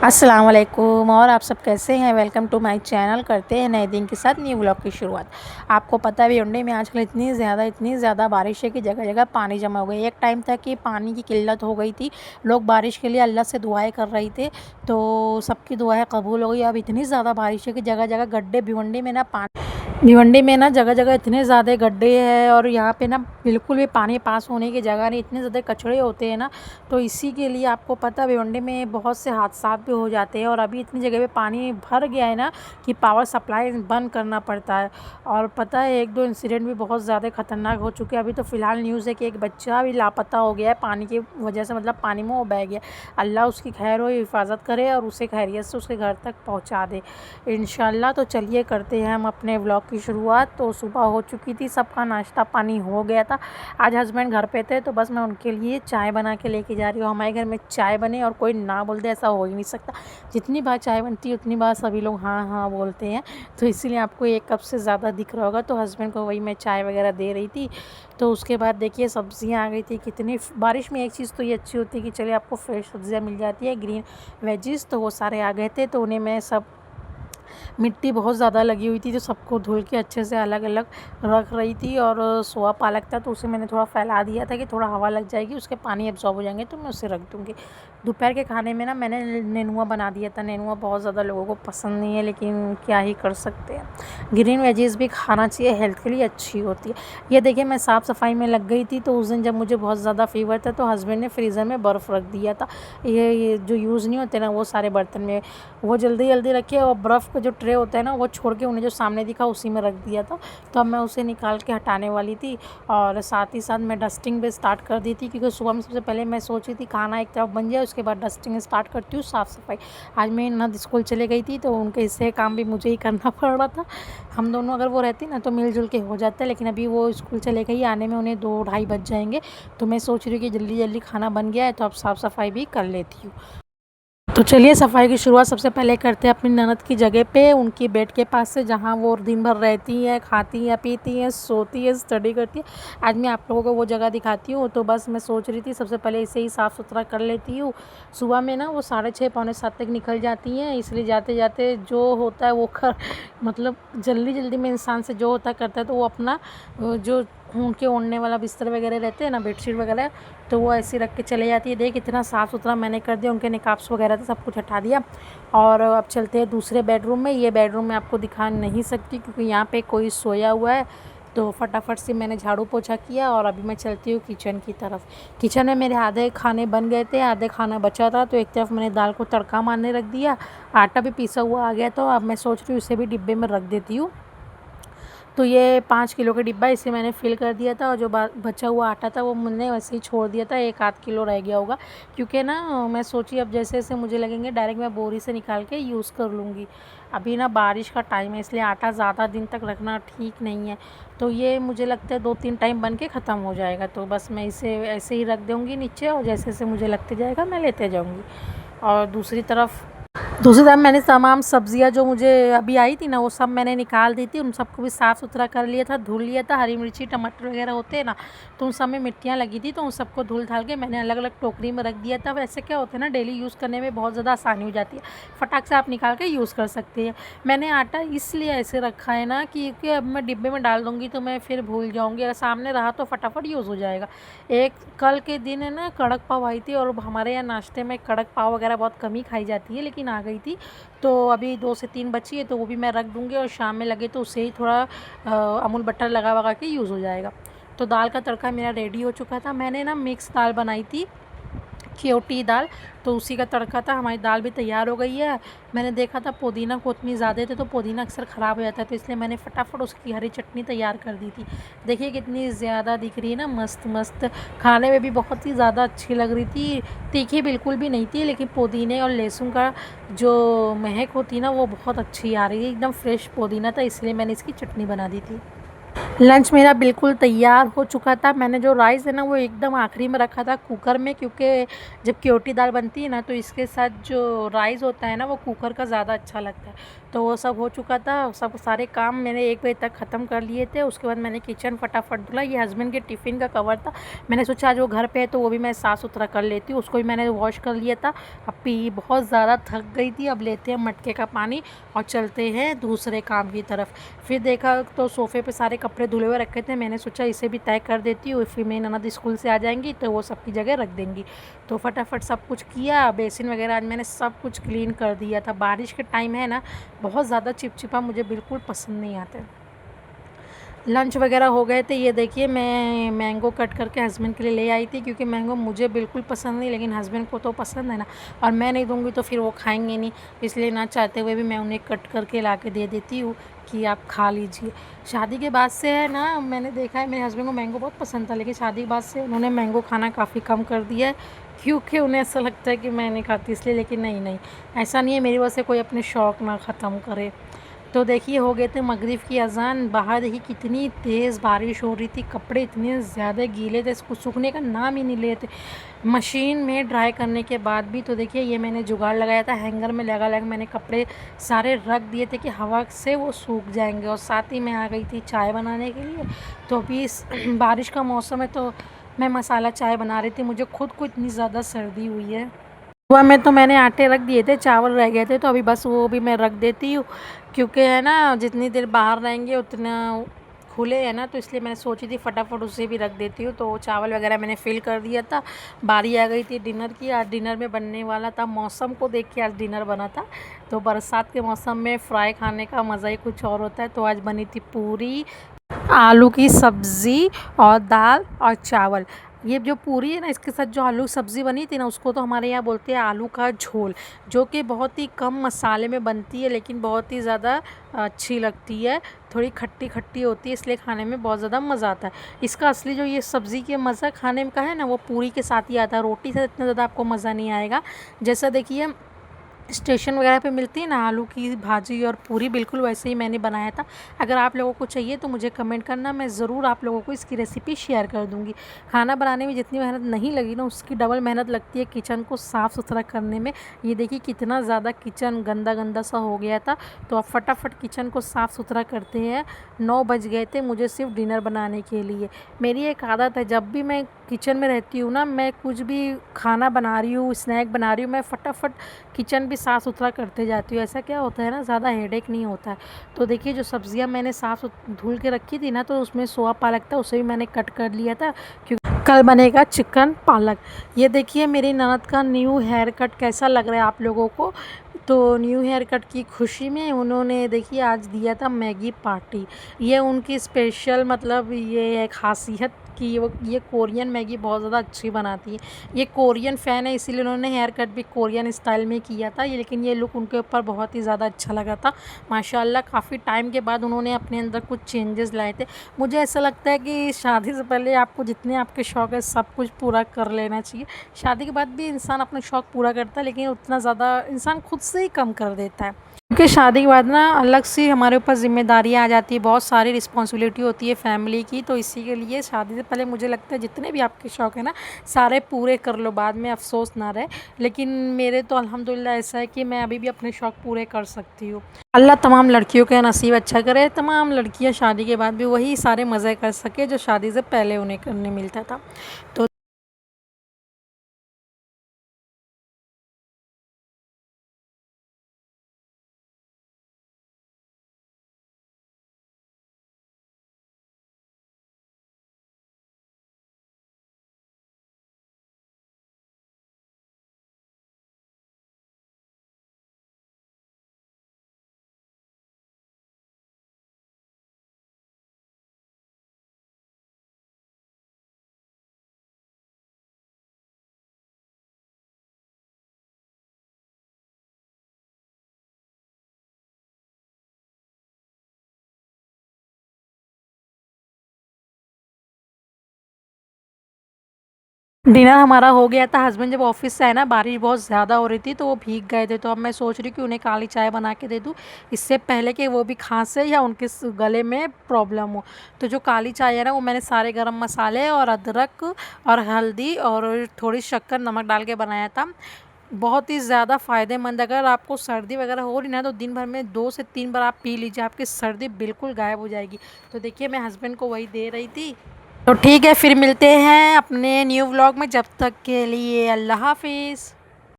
अस्सलाम वालेकुम। और आप सब कैसे हैं? Welcome to my channel. करते हैं नए दिन के साथ न्यू व्लॉग की शुरुआत। आपको पता है भिवंडी में आजकल इतनी ज़्यादा बारिश है कि जगह जगह पानी जमा हो गई। एक टाइम था कि पानी की किल्लत हो गई थी, लोग बारिश के लिए अल्लाह से दुआएं कर रहे थे, तो सबकी दुआएं कबूल हो गई। अब इतनी ज़्यादा बारिश है कि जगह जगह गड्ढे, भिवंडी में ना जगह जगह इतने ज़्यादा गड्ढे हैं और यहाँ पे ना बिल्कुल भी पानी पास होने की जगह नहीं, इतने ज़्यादा कचड़े होते हैं ना, तो इसी के लिए आपको पता है भिवंडी में बहुत से हादसा भी हो जाते हैं। और अभी इतनी जगह पे पानी भर गया है ना कि पावर सप्लाई बंद करना पड़ता है। और पता है एक दो इंसिडेंट भी बहुत ज़्यादा खतरनाक हो चुके हैं। अभी तो फ़िलहाल न्यूज़ है कि एक बच्चा भी लापता हो गया है पानी की वजह से, मतलब पानी में वो बह गया। अल्लाह उसकी खैर हो, हिफाजत करे और उसे खैरियत से उसके घर तक पहुँचा दे इंशाल्लाह। तो चलिए करते हैं हम अपने व्लॉग की शुरुआत। तो सुबह हो चुकी थी, सबका नाश्ता पानी हो गया था। आज हस्बैंड घर पे थे तो बस मैं उनके लिए चाय बना के लेके जा रही हूँ। हमारे घर में चाय बने और कोई ना बोल दे ऐसा हो ही नहीं सकता। जितनी बार चाय बनती है उतनी बार सभी लोग हाँ हाँ बोलते हैं, तो इसीलिए आपको एक कप से ज़्यादा दिख रहा होगा। तो हस्बैंड को वही मैं चाय वगैरह दे रही थी। तो उसके बाद देखिए सब्ज़ियाँ आ गई थी कितनी। बारिश में एक चीज़ तो ये अच्छी होती है कि चलिए आपको फ्रेश सब्ज़ियाँ मिल जाती है, ग्रीन वेजिस, तो वो सारे आ गए थे। तो उन्हें मैं सब, मिट्टी बहुत ज़्यादा लगी हुई थी तो सबको धुल के अच्छे से अलग अलग रख रही थी। और सोआ पालक था तो उसे मैंने थोड़ा फैला दिया था कि थोड़ा हवा लग जाएगी, उसके पानी एब्जॉर्ब हो जाएंगे तो मैं उसे रख दूँगी। दोपहर के खाने में ना मैंने नेनुआ बना दिया था। नेनुआ बहुत ज़्यादा लोगों को पसंद नहीं है, लेकिन क्या ही कर सकते हैं। ग्रीन वेजीज़ भी खाना चाहिए, हेल्थ के लिए अच्छी होती है। ये देखिए मैं साफ़ सफाई में लग गई थी, तो उस दिन जब मुझे बहुत ज़्यादा फ़ीवर था तो हस्बैंड ने फ्रीज़र में बर्फ़ रख दिया था। ये जो यूज़ नहीं होते ना वो सारे बर्तन में, वो जल्दी जल्दी रखे और बर्फ़ का जो ट्रे होता है ना वो छोड़ के उन्हें जो सामने दिखा उसी में रख दिया था। तो अब मैं उसे निकाल के हटाने वाली थी और साथ ही साथ मैं डस्टिंग भी स्टार्ट कर दी थी, क्योंकि सुबह में सबसे पहले मैं सोची थी खाना एक तरफ बन जाए उसके बाद डस्टिंग स्टार्ट करती हूँ, साफ़ सफाई। आज मैं ननद स्कूल चले गई थी तो उनके हिस्से काम भी मुझे ही करना पड़ रहा था। हम दोनों अगर वो रहती ना तो मिलजुल के हो जाता है, लेकिन अभी वो स्कूल चले गई, आने में उन्हें 2 ढाई बज जाएंगे। तो मैं सोच रही हूँ कि जल्दी जल्दी खाना बन गया है तो अब साफ़ सफाई भी कर लेती हूँ। तो चलिए सफाई की शुरुआत सबसे पहले करते हैं अपनी ननद की जगह पे, उनकी बेड के पास से, जहाँ वो दिन भर रहती हैं, खाती हैं, पीती हैं, सोती हैं, स्टडी करती है। आज मैं आप लोगों को वो जगह दिखाती हूँ। तो बस मैं सोच रही थी सबसे पहले इसे ही साफ़ सुथरा कर लेती हूँ। सुबह में ना वो 6:30 पौने 7 तक निकल जाती हैं, इसलिए जाते जाते जो होता है वो कर मतलब जल्दी जल्दी में इंसान से जो होता है करता है। तो वो अपना जो उनके ओढ़ने वाला बिस्तर वगैरह रहते हैं ना, बेडशीट वगैरह, तो वो ऐसे रख के चले जाती है। देख इतना साफ़ सुथरा मैंने कर दिया, उनके निकाब्स वगैरह तो सब कुछ हटा दिया। और अब चलते हैं दूसरे बेडरूम में। ये बेडरूम मैं आपको दिखा नहीं सकती क्योंकि यहाँ पे कोई सोया हुआ है। तो फटाफट से मैंने झाड़ू पोछा किया और अभी मैं चलती हूँ किचन की तरफ। किचन में मेरे आधे खाने बन गए थे, आधे खाना बचा था, तो एक तरफ मैंने दाल को तड़का मारने रख दिया। आटा भी पीसा हुआ आ गया, तो अब मैं सोच रही हूँ इसे भी डिब्बे में रख देती हूँ। तो ये 5 किलो का डिब्बा, इसे मैंने फ़िल कर दिया था और जो बचा हुआ आटा था वो मैंने वैसे ही छोड़ दिया था, 1 आध किलो रह गया होगा। क्योंकि ना मैं सोची अब जैसे जैसे मुझे लगेंगे डायरेक्ट मैं बोरी से निकाल के यूज़ कर लूँगी। अभी ना बारिश का टाइम है इसलिए आटा ज़्यादा दिन तक रखना ठीक नहीं है। तो ये मुझे लगता है 2-3 टाइम बन के ख़त्म हो जाएगा, तो बस मैं इसे ऐसे ही रख दूँगी नीचे और जैसे जैसे मुझे लगते जाएगा मैं लेते जाऊँगी। और दूसरी तरफ मैंने तमाम सब्ज़ियाँ जो मुझे अभी आई थी ना वो सब मैंने निकाल दी थी, उन सबको भी साफ़ सुथरा कर लिया था, धुल लिया था। हरी मिर्ची टमाटर वगैरह होते हैं ना, तो उन सब में मिट्टियाँ लगी थी, तो उन सबको धुल धाल के मैंने अलग अलग टोकरी में रख दिया था। वैसे क्या होता है ना, डेली यूज़ करने में बहुत ज़्यादा आसानी हो जाती है, फटाक से आप निकाल के यूज़ कर सकते हैं। मैंने आटा इसलिए ऐसे रखा है ना क्योंकि अब मैं डिब्बे में डाल दूँगी तो मैं फिर भूल जाऊँगी, अगर सामने रहा तो फटाफट यूज़ हो जाएगा। एक कल के दिन है ना कड़क पाव आई थी, और हमारे यहाँ नाश्ते में कड़क पाव वगैरह बहुत कम ही खाई जाती है, लेकिन आ गई थी। तो अभी 2 से 3 बची है तो वो भी मैं रख दूँगी और शाम में लगे तो उससे ही थोड़ा अमूल बटर लगा वगा के यूज़ हो जाएगा। तो दाल का तड़का मेरा रेडी हो चुका था। मैंने ना मिक्स दाल बनाई थी, खियोटी दाल, तो उसी का तड़का था। हमारी दाल भी तैयार हो गई है। मैंने देखा था पुदीना कोतमीर ज़्यादा थे तो पुदीना अक्सर ख़राब हो जाता है, तो इसलिए मैंने फटाफट उसकी हरी चटनी तैयार कर दी थी। देखिए कितनी ज़्यादा दिख रही है ना, मस्त मस्त। खाने में भी बहुत ही ज़्यादा अच्छी लग रही थी, तीखी बिल्कुल भी नहीं थी, लेकिन पुदीने और लहसुन का जो महक होती है ना वो बहुत अच्छी आ रही है, एकदम फ्रेश पुदीना था, इसलिए मैंने इसकी चटनी बना दी थी। लंच मेरा बिल्कुल तैयार हो चुका था। मैंने जो राइस है ना वो एकदम आखिरी में रखा था कुकर में, क्योंकि जब क्योटी दाल बनती है ना तो इसके साथ जो राइस होता है ना वो कुकर का ज़्यादा अच्छा लगता है। तो वो सब हो चुका था, सब सारे काम मैंने 1 बजे तक ख़त्म कर लिए थे। उसके बाद मैंने किचन फटाफट धुला। ये हस्बैंड के टिफ़िन का कवर था, मैंने सोचा आज वो घर पे है तो वो भी मैं साफ़ सुथरा कर लेती हूँ। उसको भी मैंने वॉश कर लिया था। अब पी बहुत ज़्यादा थक गई थी, अब लेते हैं मटके का पानी और चलते हैं दूसरे काम की तरफ। फिर देखा तो सोफ़े पे सारे कपड़े धुले हुए रखे थे, मैंने सोचा इसे भी तय कर देती हूँ, फिर मेरी ननद स्कूल से आ जाएंगी तो वो सब की जगह रख देंगी। तो फटाफट सब कुछ किया, बेसिन वगैरह आज मैंने सब कुछ क्लीन कर दिया था। बारिश के टाइम है ना, बहुत ज़्यादा चिपचिपा मुझे बिल्कुल पसंद नहीं आता। लंच वगैरह हो गए थे। ये देखिए मैं मैंगो कट करके हस्बैंड के लिए ले आई थी, क्योंकि मैंगो मुझे बिल्कुल पसंद नहीं, लेकिन हस्बैंड को तो पसंद है ना, और मैं नहीं दूंगी तो फिर वो खाएंगे नहीं, इसलिए ना चाहते हुए भी मैं उन्हें कट करके ला के दे देती हूँ कि आप खा लीजिए। शादी के बाद से है ना, मैंने देखा है मेरे हस्बैंड को मैंगो बहुत पसंद था, लेकिन शादी के बाद से उन्होंने मैंगो खाना काफ़ी कम कर दिया है, क्योंकि उन्हें ऐसा लगता है कि मैं नहीं खाती इसलिए। लेकिन नहीं नहीं, ऐसा नहीं है, मेरी वजह से कोई अपने शौक़ ना ख़त्म करे। तो देखिए हो गए थे मगरिब की अज़ान, बाहर देखिए कितनी तेज़ बारिश हो रही थी, कपड़े इतने ज़्यादा गीले थे कुछ सूखने का नाम ही नहीं लेते मशीन में ड्राई करने के बाद भी। तो देखिए ये मैंने जुगाड़ लगाया था, हैंगर में लगा लगा मैंने कपड़े सारे रख दिए थे कि हवा से वो सूख जाएंगे। और साथ ही मैं आ गई थी चाय बनाने के लिए। तो अभी इस बारिश का मौसम है तो मैं मसाला चाय बना रही थी, मुझे खुद को इतनी ज़्यादा सर्दी हुई है। सुबह में तो मैंने आटे रख दिए थे, चावल रह गए थे तो अभी बस वो भी मैं रख देती हूँ, क्योंकि है ना जितनी देर बाहर रहेंगे उतना खुले है ना, तो इसलिए मैंने सोची थी फटाफट उसे भी रख देती हूँ। तो चावल वगैरह मैंने फिल कर दिया था। बारी आ गई थी डिनर की, आज डिनर में बनने वाला था, मौसम को देख के आज डिनर बना था। तो बरसात के मौसम में फ्राई खाने का मज़ा ही कुछ और होता है। तो आज बनी थी पूरी, आलू की सब्ज़ी और दाल और चावल। ये जो पूरी है ना, इसके साथ जो आलू सब्ज़ी बनी थी ना, उसको तो हमारे यहाँ बोलते हैं आलू का झोल, जो कि बहुत ही कम मसाले में बनती है लेकिन बहुत ही ज़्यादा अच्छी लगती है। थोड़ी खट्टी खट्टी होती है, इसलिए खाने में बहुत ज़्यादा मज़ा आता है। इसका असली जो ये सब्ज़ी के मज़ा खाने में का है ना, वो पूरी के साथ ही आता है, रोटी से इतना ज़्यादा आपको मज़ा नहीं आएगा। जैसा देखिए स्टेशन वगैरह पे मिलती है ना आलू की भाजी और पूरी, बिल्कुल वैसे ही मैंने बनाया था। अगर आप लोगों को चाहिए तो मुझे कमेंट करना, मैं ज़रूर आप लोगों को इसकी रेसिपी शेयर कर दूँगी। खाना बनाने में जितनी मेहनत नहीं लगी ना, उसकी डबल मेहनत लगती है किचन को साफ़ सुथरा करने में। ये देखिए कितना ज़्यादा किचन गंदा गंदा सा हो गया था, तो अब फटाफट किचन को साफ़ सुथरा करते हैं। 9 बज गए थे मुझे सिर्फ डिनर बनाने के लिए। मेरी एक आदत है, जब भी मैं किचन में रहती हूँ ना, मैं कुछ भी खाना बना रही हूँ, स्नैक बना रही हूँ, मैं फटाफट किचन भी साफ़ सुथरा करते जाती हूँ। ऐसा क्या होता है ना, ज़्यादा हेडेक नहीं होता है। तो देखिए जो सब्ज़ियाँ मैंने साफ़ धुल के रखी थी ना, तो उसमें सोया पालक था, उसे भी मैंने कट कर लिया था, क्योंकि कल बनेगा चिकन पालक। ये देखिए मेरी ननद का न्यू हेयर कट कैसा लग रहा है आप लोगों को। तो न्यू हेयर कट की खुशी में उन्होंने देखिए आज दिया था मैगी पार्टी। ये उनकी स्पेशल मतलब ये है खासियत कि वो ये कोरियन मैगी बहुत ज़्यादा अच्छी बनाती है। ये कोरियन फ़ैन है, इसीलिए उन्होंने हेयर कट भी कोरियन स्टाइल में किया था। ये लेकिन ये लुक उनके ऊपर बहुत ही ज़्यादा अच्छा लगा था। माशाल्लाह काफ़ी टाइम के बाद उन्होंने अपने अंदर कुछ चेंजेस लाए थे। मुझे ऐसा लगता है कि शादी से पहले आपको जितने आपके शौक़ है सब कुछ पूरा कर लेना चाहिए। शादी के बाद भी इंसान अपना शौक़ पूरा करता है, लेकिन उतना ज़्यादा इंसान खुद से ही कम कर देता है, क्योंकि शादी के बाद ना अलग से हमारे ऊपर ज़िम्मेदारियाँ आ जाती है, बहुत सारी रिस्पॉन्सिबिलिटी होती है फैमिली की। तो इसी के लिए शादी से पहले मुझे लगता है जितने भी आपके शौक़ है ना, सारे पूरे कर लो, बाद में अफ़सोस ना रहे। लेकिन मेरे तो अल्हम्दुलिल्लाह ऐसा है कि मैं अभी भी अपने शौक़ पूरे कर सकती हूँ। अल्लाह तमाम लड़कियों का नसीब अच्छा करे, तमाम लड़कियाँ शादी के बाद भी वही सारे मज़े कर सके जो शादी से पहले उन्हें करने मिलता था। तो डिनर हमारा हो गया था। हस्बैंड जब ऑफिस से आए ना, बारिश बहुत ज़्यादा हो रही थी तो वो भीग गए थे, तो अब मैं सोच रही हूँ कि उन्हें काली चाय बना के दे दूँ, इससे पहले कि वो भी खांसे या उनके गले में प्रॉब्लम हो। तो जो काली चाय है ना, वो मैंने सारे गरम मसाले और अदरक और हल्दी और थोड़ी शक्कर नमक डाल के बनाया था। बहुत ही ज़्यादा फ़ायदेमंद, अगर आपको सर्दी वगैरह हो रही ना, तो दिन भर में 2 से 3 बार आप पी लीजिए, आपकी सर्दी बिल्कुल गायब हो जाएगी। तो देखिए मैं हस्बैंड को वही दे रही थी। तो ठीक है, फिर मिलते हैं अपने न्यू व्लॉग में, जब तक के लिए अल्लाह हाफिज़।